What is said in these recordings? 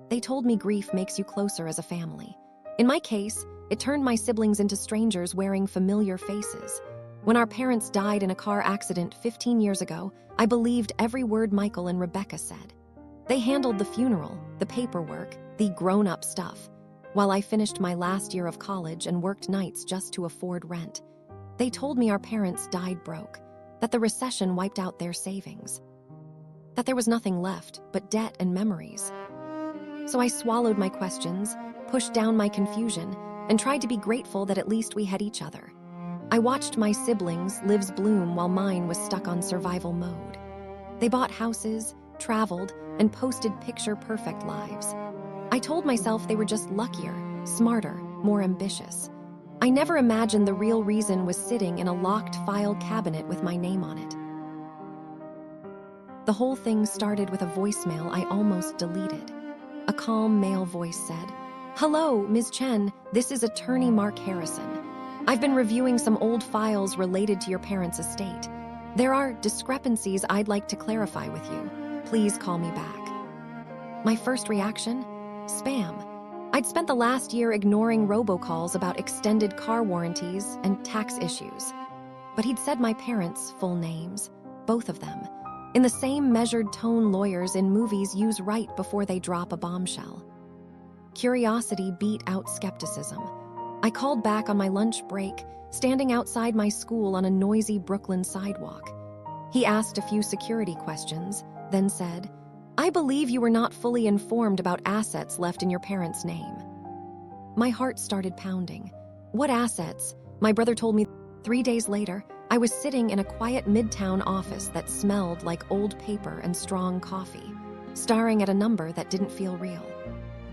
They told me grief makes you closer as a family. In my case, it turned my siblings into strangers wearing familiar faces. When our parents died in a car accident 15 years ago, I believed every word Michael and Rebecca said. They handled the funeral, the paperwork, the grown-up stuff, while I finished my last year of college and worked nights just to afford rent. They told me our parents died broke, that the recession wiped out their savings, that there was nothing left but debt and memories. So I swallowed my questions, pushed down my confusion, and tried to be grateful that at least we had each other. I watched my siblings' lives bloom while mine was stuck on survival mode. They bought houses, traveled, and posted picture-perfect lives. I told myself they were just luckier, smarter, more ambitious. I never imagined the real reason was sitting in a locked file cabinet with my name on it. The whole thing started with a voicemail I almost deleted. A calm male voice said, "Hello, Ms. Chen, this is attorney Mark Harrison. I've been reviewing some old files related to your parents' estate. There are discrepancies I'd like to clarify with you. Please call me back." My first reaction? Spam. I'd spent the last year ignoring robocalls about extended car warranties and tax issues. But he'd said my parents' full names, both of them, in the same measured tone lawyers in movies use right before they drop a bombshell. Curiosity beat out skepticism. I called back on my lunch break, standing outside my school on a noisy Brooklyn sidewalk. He asked a few security questions, then said, "I believe you were not fully informed about assets left in your parents' name." My heart started pounding. What assets? My brother told me. 3 days later, I was sitting in a quiet midtown office that smelled like old paper and strong coffee, staring at a number that didn't feel real.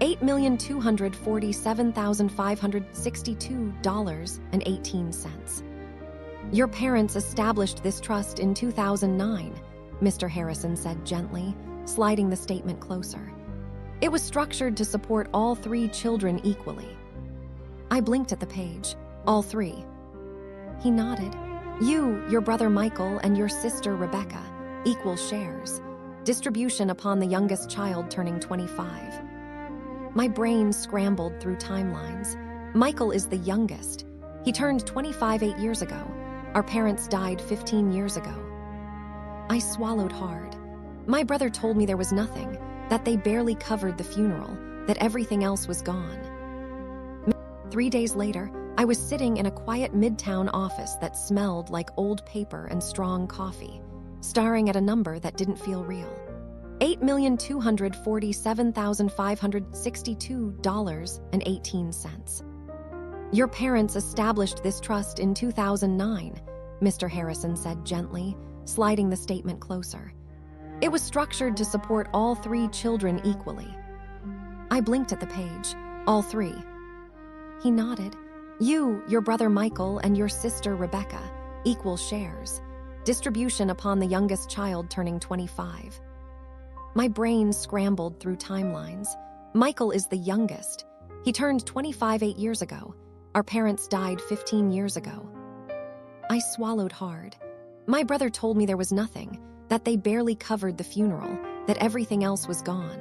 $8,247,562.18. Your parents established this trust in 2009, Mr. Harrison said gently, sliding the statement closer. It was structured to support all 3 children equally. I blinked at the page. All 3. He nodded. You, your brother Michael, and your sister Rebecca, equal shares. Distribution upon the youngest child turning 25. My brain scrambled through timelines. Michael is the youngest. He turned 25 8 years ago. Our parents died 15 years ago. I swallowed hard. My brother told me there was nothing, that they barely covered the funeral, that everything else was gone. 3 days later, I was sitting in a quiet midtown office that smelled like old paper and strong coffee, staring at a number that didn't feel real. $8,247,562.18. Your parents established this trust in 2009, Mr. Harrison said gently, sliding the statement closer. It was structured to support all 3 children equally. I blinked at the page. All 3. He nodded. You, your brother Michael, and your sister Rebecca, equal shares. Distribution upon the youngest child turning 25. My brain scrambled through timelines. Michael is the youngest. He turned 25 8 years ago. Our parents died 15 years ago. I swallowed hard. My brother told me there was nothing, that they barely covered the funeral, that everything else was gone.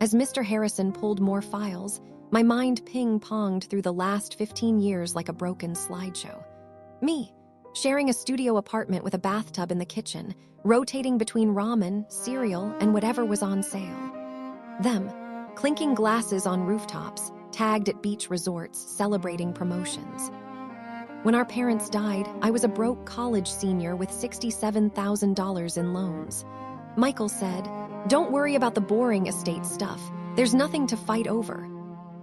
As Mr. Harrison pulled more files, my mind ping-ponged through the last 15 years like a broken slideshow. Me, sharing a studio apartment with a bathtub in the kitchen, rotating between ramen, cereal, and whatever was on sale. Them, clinking glasses on rooftops, tagged at beach resorts, celebrating promotions. When our parents died, I was a broke college senior with $67,000 in loans. Michael said, "Don't worry about the boring estate stuff. There's nothing to fight over."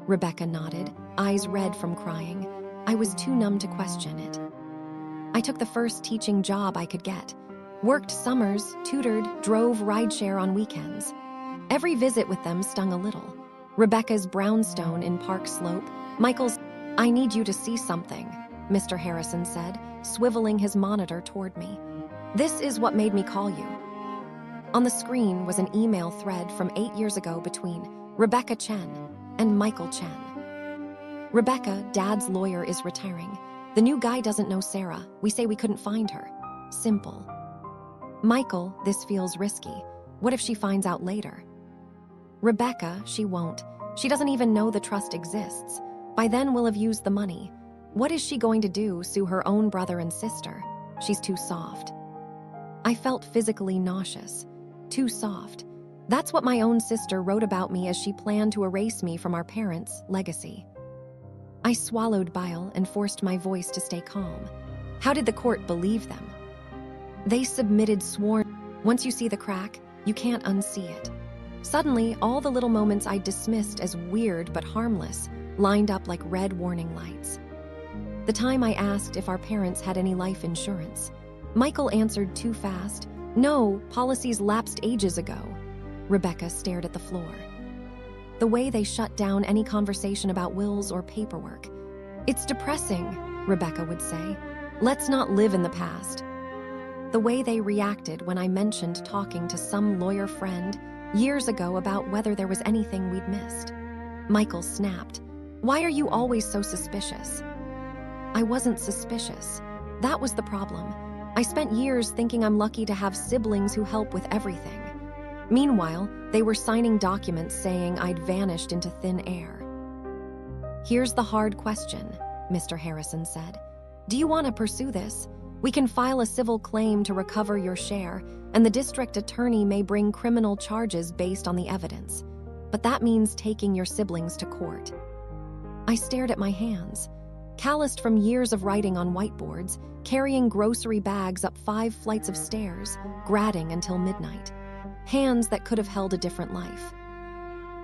Rebecca nodded, eyes red from crying. I was too numb to question it. I took the first teaching job I could get. Worked summers, tutored, drove rideshare on weekends. Every visit with them stung a little. Rebecca's brownstone in Park Slope, Michael's, "I need you to see something," Mr. Harrison said, swiveling his monitor toward me. "This is what made me call you." On the screen was an email thread from 8 years ago between Rebecca Chen and Michael Chen. "Rebecca, Dad's lawyer, is retiring. The new guy doesn't know Sarah. We say we couldn't find her. Simple. Michael, this feels risky. What if she finds out later?" Rebecca, she won't. She doesn't even know the trust exists. By then, we'll have used the money. What is she going to do, sue her own brother and sister? She's too soft. I felt physically nauseous. Too soft. That's what my own sister wrote about me as she planned to erase me from our parents' legacy. I swallowed bile and forced my voice to stay calm. How did the court believe them? They submitted sworn. Once you see the crack, you can't unsee it. Suddenly, all the little moments I dismissed as weird but harmless lined up like red warning lights. The time I asked if our parents had any life insurance, Michael answered too fast. No, policies lapsed ages ago. Rebecca stared at the floor. The way they shut down any conversation about wills or paperwork. It's depressing, Rebecca would say. Let's not live in the past. The way they reacted when I mentioned talking to some lawyer friend years ago about whether there was anything we'd missed. Michael snapped. Why are you always so suspicious? I wasn't suspicious. That was the problem. I spent years thinking I'm lucky to have siblings who help with everything. Meanwhile, they were signing documents saying I'd vanished into thin air. Here's the hard question, Mr. Harrison said. Do you want to pursue this? We can file a civil claim to recover your share, and the district attorney may bring criminal charges based on the evidence. But that means taking your siblings to court. I stared at my hands, calloused from years of writing on whiteboards, carrying grocery bags up 5 flights of stairs, gratting until midnight. Hands that could have held a different life.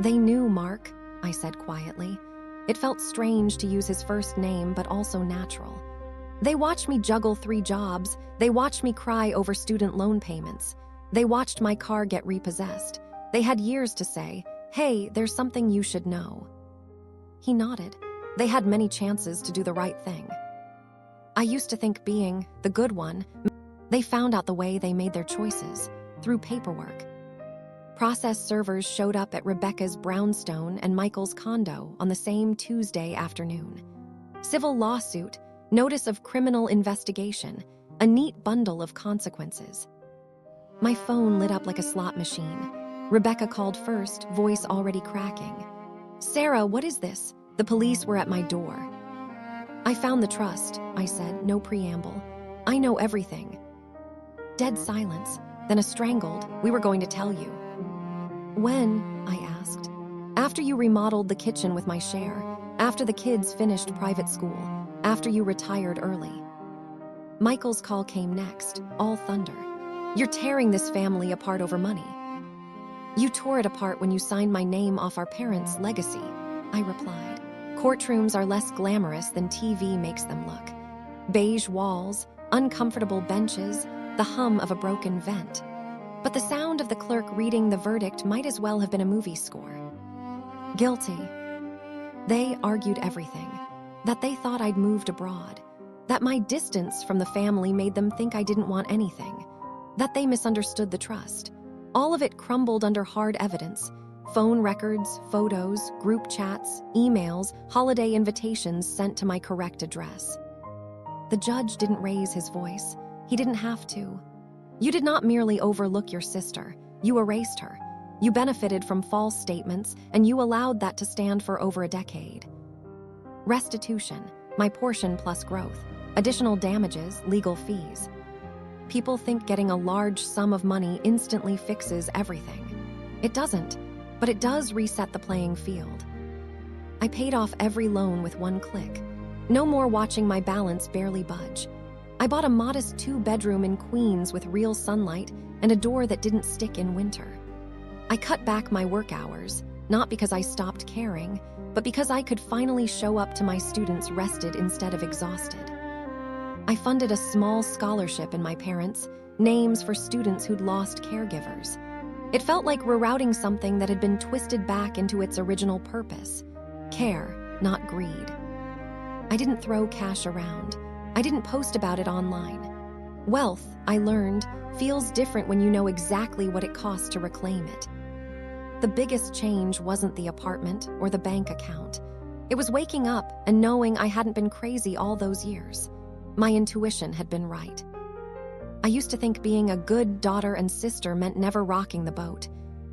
They knew, Mark, I said quietly. It felt strange to use his first name, but also natural. They watched me juggle 3 jobs. They watched me cry over student loan payments. They watched my car get repossessed. They had years to say, hey, there's something you should know. He nodded. They had many chances to do the right thing. I used to think being the good one. They found out the way they made their choices, through paperwork. Process servers showed up at Rebecca's brownstone and Michael's condo on the same Tuesday afternoon. Civil lawsuit, notice of criminal investigation, a neat bundle of consequences. My phone lit up like a slot machine. Rebecca called first, voice already cracking. Sarah, what is this? The police were at my door. I found the trust, I said, no preamble. I know everything. Dead silence, then a strangled, we were going to tell you. When? I asked. After you remodeled the kitchen with my share, after the kids finished private school, after you retired early. Michael's call came next, all thunder. You're tearing this family apart over money. You tore it apart when you signed my name off our parents' legacy, I replied. Courtrooms are less glamorous than TV makes them look. Beige walls, uncomfortable benches, the hum of a broken vent. But the sound of the clerk reading the verdict might as well have been a movie score. Guilty. They argued everything. That they thought I'd moved abroad. That my distance from the family made them think I didn't want anything. That they misunderstood the trust. All of it crumbled under hard evidence. Phone records, photos, group chats, emails, holiday invitations sent to my correct address. The judge didn't raise his voice. He didn't have to. You did not merely overlook your sister. You erased her. You benefited from false statements, and you allowed that to stand for over a decade. Restitution, my portion plus growth. Additional damages, legal fees. People think getting a large sum of money instantly fixes everything. It doesn't, but it does reset the playing field. I paid off every loan with one click. No more watching my balance barely budge. I bought a modest 2-bedroom in Queens with real sunlight and a door that didn't stick in winter. I cut back my work hours, not because I stopped caring, but because I could finally show up to my students rested instead of exhausted. I funded a small scholarship in my parents, names for students who'd lost caregivers. It felt like rerouting something that had been twisted back into its original purpose. Care, not greed. I didn't throw cash around. I didn't post about it online. Wealth, I learned, feels different when you know exactly what it costs to reclaim it. The biggest change wasn't the apartment or the bank account. It was waking up and knowing I hadn't been crazy all those years. My intuition had been right. I used to think being a good daughter and sister meant never rocking the boat.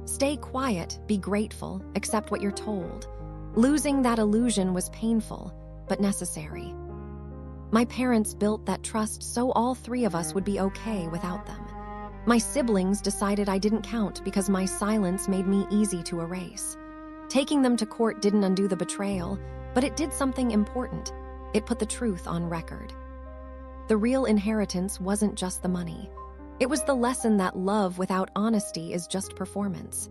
Stay quiet, be grateful, accept what you're told. Losing that illusion was painful, but necessary. My parents built that trust so all three of us would be okay without them. My siblings decided I didn't count because my silence made me easy to erase. Taking them to court didn't undo the betrayal, but it did something important. It put the truth on record. The real inheritance wasn't just the money. It was the lesson that love without honesty is just performance.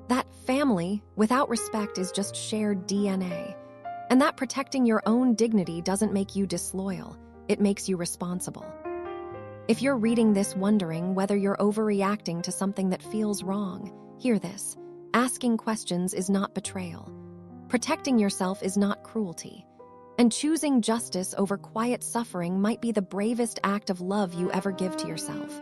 That family without respect is just shared DNA. And that protecting your own dignity doesn't make you disloyal, it makes you responsible. If you're reading this wondering whether you're overreacting to something that feels wrong, hear this. Asking questions is not betrayal. Protecting yourself is not cruelty. And choosing justice over quiet suffering might be the bravest act of love you ever give to yourself.